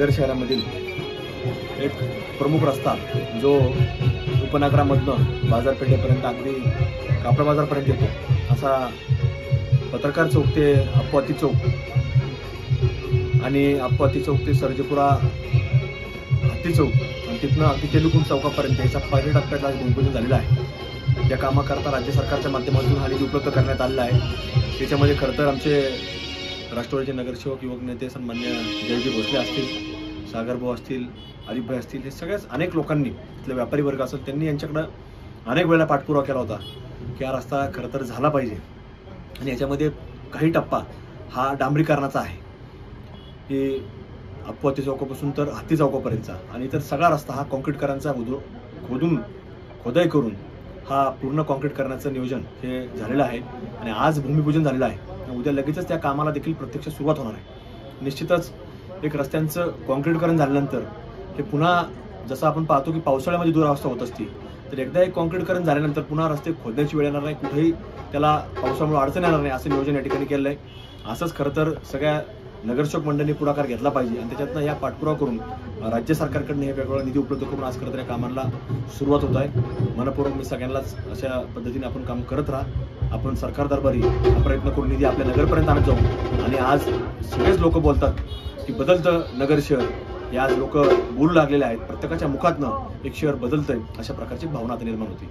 नगर शहरामधील एक प्रमुख रस्ता जो उपनगरामधनं बाजारपेठेपर्यंत अगदी कापडा बाजारपर्यंत येतो असा पत्रकार चौक ते अप्पावती चौक आणि अप्पावती चौक ते सर्जेपुरा हत्ती चौक आणि तिथनं अगदी तेलुगुण चौकापर्यंत याचा पहिल्या टप्प्यातला भूमिपूजन झालेला आहे। या कामाकरता राज्य सरकारच्या माध्यमातून हा निधी उपलब्ध करण्यात आलेला आहे। त्याच्यामध्ये खरं तर आमचे राष्ट्रवादीचे नगरसेवक युवक नेते सन्मान्य जयजी भोसले असतील, सागरभाऊ असतील, अलिफभाई असतील, हे सगळ्याच अनेक लोकांनी तिथले व्यापारी वर्ग असेल त्यांनी यांच्याकडं अनेक वेळा पाठपुरावा केला होता की हा रस्ता खरं तर झाला पाहिजे आणि याच्यामध्ये काही टप्पा हा डांबरीकरणाचा आहे की अप्पावती चौकापासून तर हत्ती चौकापर्यंतचा आणि तर सगळा रस्ता हा कॉन्क्रीटकरांचा खोदाई करून हा पूर्ण कॉन्क्रीट करण्याचं नियोजन हे झालेलं आहे आणि आज भूमिपूजन झालेलं आहे। उद्या लगेचच त्या कामाला देखील प्रत्यक्ष सुरुवात होणार आहे। निश्चितच एक रस्त्यांचं कॉन्क्रीटकरण झाल्यानंतर हे पुन्हा जसं आपण पाहतो की पावसाळ्यामध्ये दुरावस्था होत असते तर एकदा एक कॉन्क्रीटकरण झाल्यानंतर पुन्हा रस्ते खोदण्याची वेळ येणार नाही, कुठेही त्याला पावसामुळे अडचण येणार नाही असं नियोजन या ठिकाणी केलं आहे। असंच खरं तर सगळ्या नगरसेवक मंडळांनी पुढाकार घेतला पाहिजे आणि त्याच्यातनं या पाठपुरावा करून राज्य सरकारकडनं हे वेगवेगळा निधी उपलब्ध करून आज खरं तर या कामाला सुरुवात होत आहे। मनपूर्वक मी सगळ्यांनाच अशा पद्धतीने आपण काम करत राहा। आपण सरकार दरबारी हा प्रयत्न करून निधी आपल्या नगरपर्यंत आणत जाऊ आणि आज सगळेच लोक बोलतात की बदलतं नगर शहर, हे आज लोक बोलू लागलेले आहेत। प्रत्येकाच्या मुखातनं एक शहर बदलतंय अशा प्रकारची भावना आता निर्माण होती।